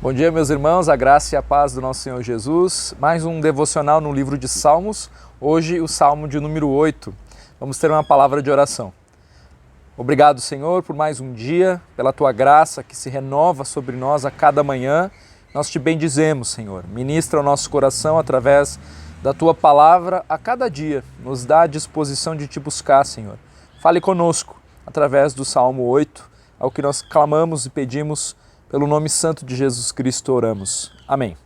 Bom dia, meus irmãos, a graça e a paz do nosso Senhor Jesus. Mais um devocional no livro de Salmos, hoje o Salmo de número 8. Vamos ter uma palavra de oração. Obrigado, Senhor, por mais um dia, pela Tua graça que se renova sobre nós a cada manhã. Nós te bendizemos, Senhor. Ministra o nosso coração através da Tua palavra a cada dia. Nos dá a disposição de Te buscar, Senhor. Fale conosco através do Salmo 8, ao que nós clamamos e pedimos. Pelo nome santo de Jesus Cristo oramos. Amém.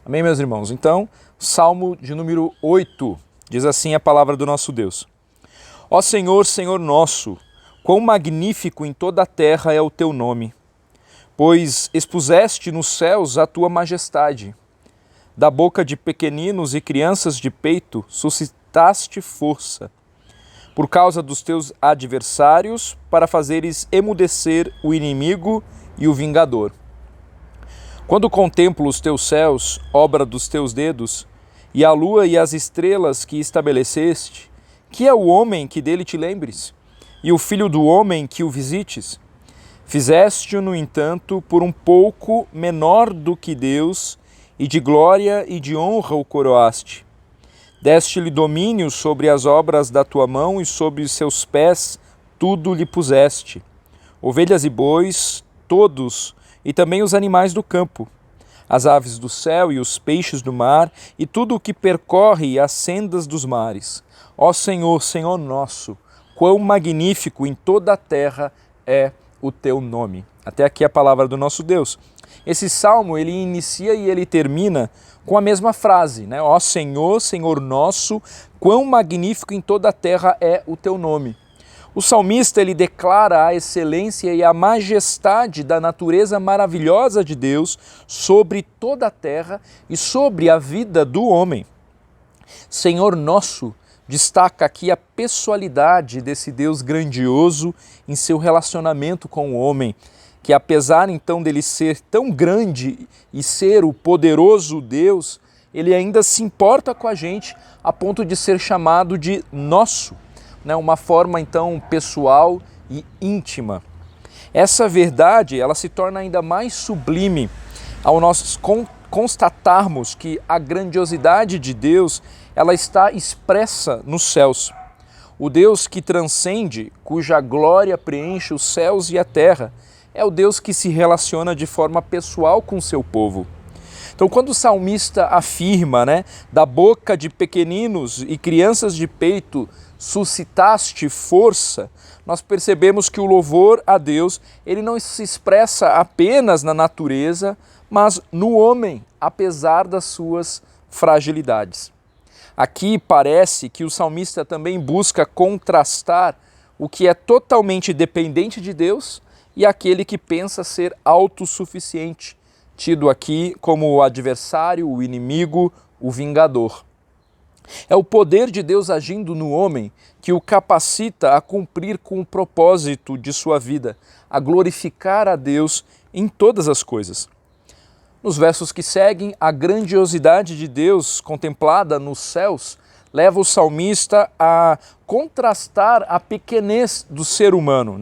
Amém, meus irmãos. Então, Salmo de número 8, diz assim a palavra do nosso Deus. Ó Senhor, Senhor nosso, quão magnífico em toda a terra é o teu nome, pois expuseste nos céus a tua majestade. Da boca de pequeninos e crianças de peito suscitaste força, por causa dos teus adversários, para fazeres emudecer o inimigo e o vingador. Quando contemplo os teus céus, obra dos teus dedos, e a lua e as estrelas que estabeleceste, que é o homem que dele te lembres, e o filho do homem que o visites? Fizeste-o, no entanto, por um pouco menor do que Deus, e de glória e de honra o coroaste. Deste-lhe domínio sobre as obras da tua mão, e sobre os seus pés tudo lhe puseste. Ovelhas e bois, todos, e também os animais do campo, as aves do céu e os peixes do mar, e tudo o que percorre as sendas dos mares. Ó Senhor, Senhor nosso, quão magnífico em toda a terra é o teu nome. Até aqui a palavra do nosso Deus. Esse salmo, ele inicia e ele termina com a mesma frase, né? Ó Senhor, Senhor nosso, quão magnífico em toda a terra é o teu nome. O salmista, ele declara a excelência e a majestade da natureza maravilhosa de Deus sobre toda a terra e sobre a vida do homem. Senhor nosso destaca aqui a pessoalidade desse Deus grandioso em seu relacionamento com o homem, que apesar então dele ser tão grande e ser o poderoso Deus, ele ainda se importa com a gente a ponto de ser chamado de nosso. Uma forma então pessoal e íntima. Essa verdade, ela se torna ainda mais sublime ao nós constatarmos que a grandiosidade de Deus, ela está expressa nos céus. O Deus que transcende, cuja glória preenche os céus e a terra, é o Deus que se relaciona de forma pessoal com o seu povo. Então, quando o salmista afirma, da boca de pequeninos e crianças de peito suscitaste força, nós percebemos que o louvor a Deus, ele não se expressa apenas na natureza, mas no homem, apesar das suas fragilidades. Aqui parece que o salmista também busca contrastar o que é totalmente dependente de Deus e aquele que pensa ser autossuficiente, tido aqui como o adversário, o inimigo, o vingador. É o poder de Deus agindo no homem que o capacita a cumprir com o propósito de sua vida, a glorificar a Deus em todas as coisas. Nos versos que seguem, a grandiosidade de Deus contemplada nos céus leva o salmista a contrastar a pequenez do ser humano,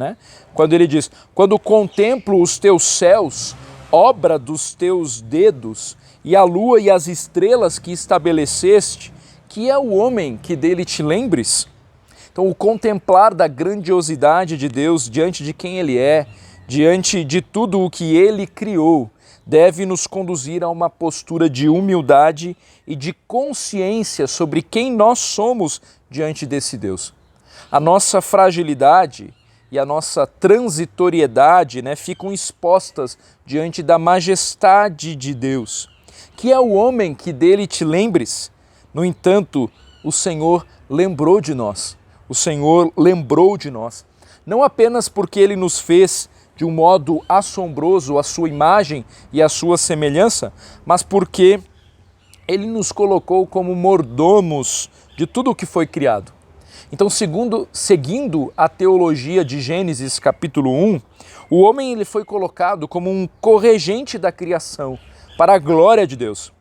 Quando ele diz, quando contemplo os teus céus, obra dos teus dedos, e a lua e as estrelas que estabeleceste, que é o homem que dele te lembres? Então, o contemplar da grandiosidade de Deus diante de quem Ele é, diante de tudo o que Ele criou, deve nos conduzir a uma postura de humildade e de consciência sobre quem nós somos diante desse Deus. A nossa fragilidade e a nossa transitoriedade ficam expostas diante da majestade de Deus, que é o homem que dele te lembres. No entanto, o Senhor lembrou de nós. O Senhor lembrou de nós. Não apenas porque Ele nos fez de um modo assombroso a sua imagem e a sua semelhança, mas porque Ele nos colocou como mordomos de tudo o que foi criado. Então, seguindo a teologia de Gênesis capítulo 1, o homem ele foi colocado como um corregente da criação, para a glória de Deus.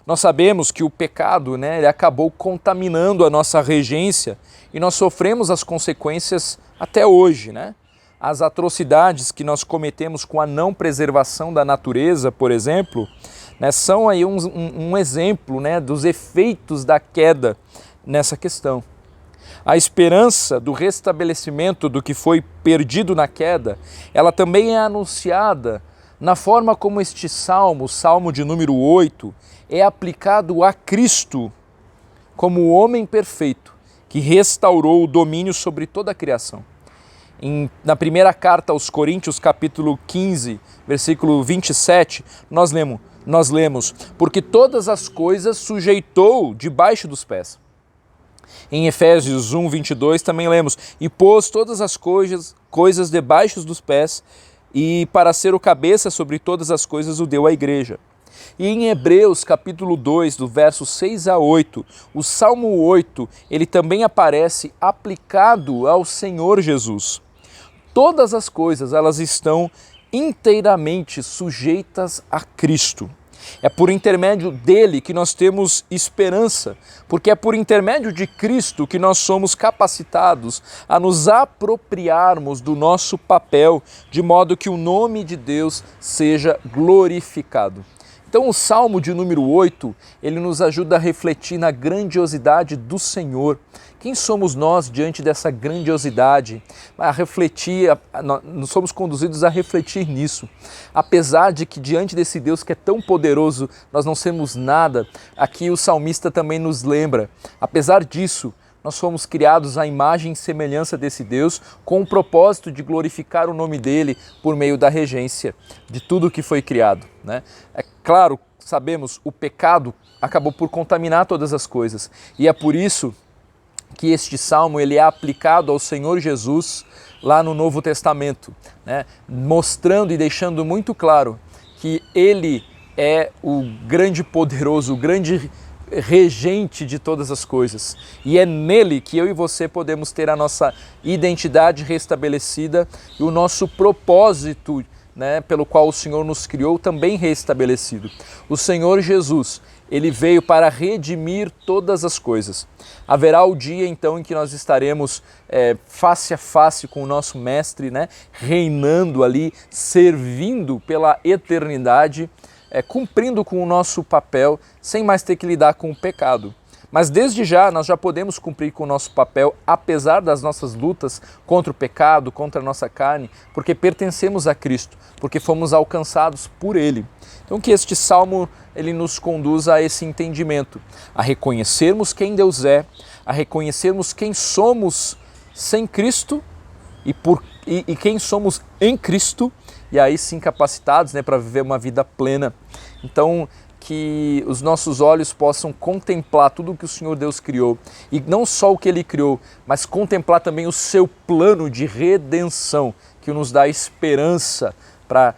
Nós sabemos que o pecado, ele acabou contaminando a nossa regência e nós sofremos as consequências até hoje, as atrocidades que nós cometemos com a não preservação da natureza, por exemplo, né, são aí um exemplo, né, dos efeitos da queda nessa questão. A esperança do restabelecimento do que foi perdido na queda, ela também é anunciada na forma como este salmo, o salmo de número 8, é aplicado a Cristo como o homem perfeito que restaurou o domínio sobre toda a criação. Na primeira carta aos Coríntios, capítulo 15, versículo 27, nós lemos, porque todas as coisas sujeitou debaixo dos pés. Em Efésios 1, 22 também lemos, e pôs todas as coisas debaixo dos pés, e para ser o cabeça sobre todas as coisas o deu à igreja. E em Hebreus capítulo 2, do verso 6 a 8, o Salmo 8, ele também aparece aplicado ao Senhor Jesus. Todas as coisas, elas estão inteiramente sujeitas a Cristo. É por intermédio dele que nós temos esperança, porque é por intermédio de Cristo que nós somos capacitados a nos apropriarmos do nosso papel, de modo que o nome de Deus seja glorificado. Então o Salmo de número 8, ele nos ajuda a refletir na grandiosidade do Senhor. Quem somos nós diante dessa grandiosidade? A refletir, nós somos conduzidos a refletir nisso. Apesar de que diante desse Deus que é tão poderoso, nós não somos nada, aqui o salmista também nos lembra. Apesar disso, nós fomos criados à imagem e semelhança desse Deus com o propósito de glorificar o nome dele por meio da regência de tudo que foi criado, né? É claro, sabemos, o pecado acabou por contaminar todas as coisas e é por isso que este salmo ele é aplicado ao Senhor Jesus lá no Novo Testamento, né? Mostrando e deixando muito claro que ele é o grande poderoso, o grande regente de todas as coisas. E é nele que eu e você podemos ter a nossa identidade restabelecida e o nosso propósito, né, pelo qual o Senhor nos criou também restabelecido. O Senhor Jesus, ele veio para redimir todas as coisas. Haverá o dia então em que nós estaremos face a face com o nosso Mestre, né, reinando ali, servindo pela eternidade, cumprindo com o nosso papel, sem mais ter que lidar com o pecado. Mas desde já nós já podemos cumprir com o nosso papel, apesar das nossas lutas contra o pecado, contra a nossa carne, porque pertencemos a Cristo, porque fomos alcançados por Ele. Então que este salmo ele nos conduza a esse entendimento, a reconhecermos quem Deus é, a reconhecermos quem somos sem Cristo e quem somos em Cristo, e aí sim capacitados, né, para viver uma vida plena. Então, que os nossos olhos possam contemplar tudo o que o Senhor Deus criou, e não só o que Ele criou, mas contemplar também o seu plano de redenção, que nos dá esperança para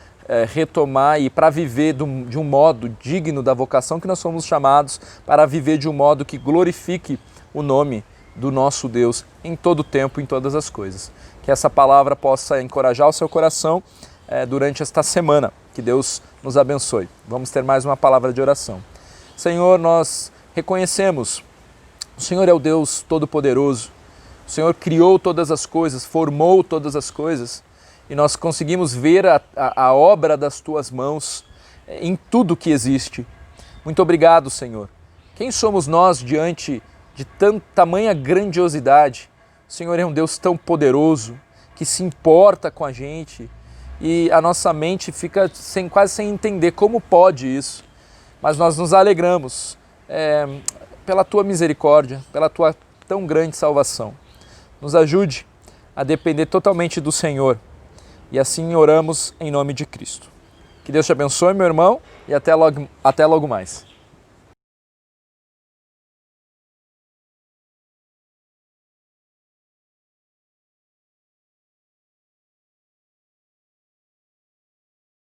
retomar e para viver de um modo digno da vocação que nós somos chamados, para viver de um modo que glorifique o nome do nosso Deus em todo o tempo, em todas as coisas. Que essa palavra possa encorajar o seu coração durante esta semana. Que Deus nos abençoe. Vamos ter mais uma palavra de oração. Senhor, nós reconhecemos, o Senhor é o Deus Todo-Poderoso, o Senhor criou todas as coisas, formou todas as coisas, e nós conseguimos ver a obra das Tuas mãos em tudo que existe. Muito obrigado, Senhor. Quem somos nós diante de tamanha grandiosidade? O Senhor é um Deus tão poderoso, que se importa com a gente, e a nossa mente fica quase sem entender como pode isso. Mas nós nos alegramos pela Tua misericórdia, pela Tua tão grande salvação. Nos ajude a depender totalmente do Senhor. E assim oramos em nome de Cristo. Que Deus te abençoe, meu irmão, e até logo mais.